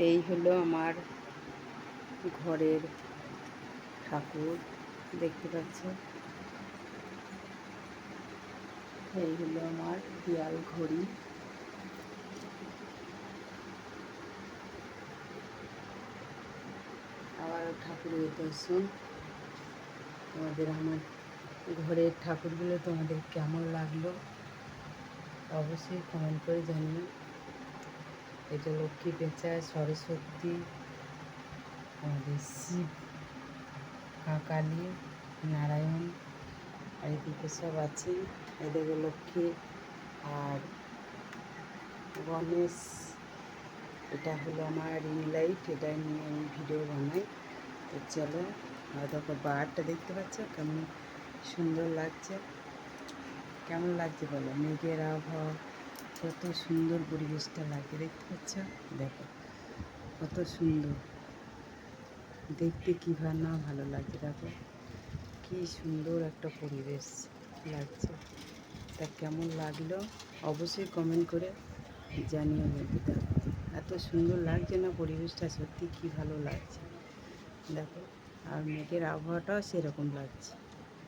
এই হলো আমার ঘরের ঠাকুর, দেখতে পাচ্ছ। এই হলো আমার দেয়াল ঘড়ি। আবারও ঠাকুরের দর্শন। আমার ঘরের ঠাকুরগুলো তোমাদের কেমন লাগলো অবশ্যই কমেন্ট করে জানিও। এটা লক্ষ্মী পেঁচা, সরস্বতী, আমাদের শিব, কালী, নারায়ণ, আর এদিকে সব আছে। এদিকে লক্ষ্মী আর গণেশ। এটা হলো আমার রিং লাইট, এটা নিয়ে আমি ভিডিও বানাই। তো চলো, দেখো বারটা দেখতে পাচ্ছ কেমন সুন্দর লাগছে। কেমন লাগছে বলো? মেঘের আবহাওয়া, কত সুন্দর পরিবেশটা লাগে, দেখতে পাচ্ছ? দেখো কত সুন্দর দেখতে, কী না ভালো লাগছে। দেখো কি সুন্দর একটা পরিবেশ লাগছে। তা কেমন লাগলো অবশ্যই কমেন্ট করে জানিও বন্ধুরা। এত সুন্দর লাগছে না পরিবেশটা, সত্যি কি ভালো লাগছে। দেখো, আর মেঘের আবহাওয়াটাও সেরকম লাগছে।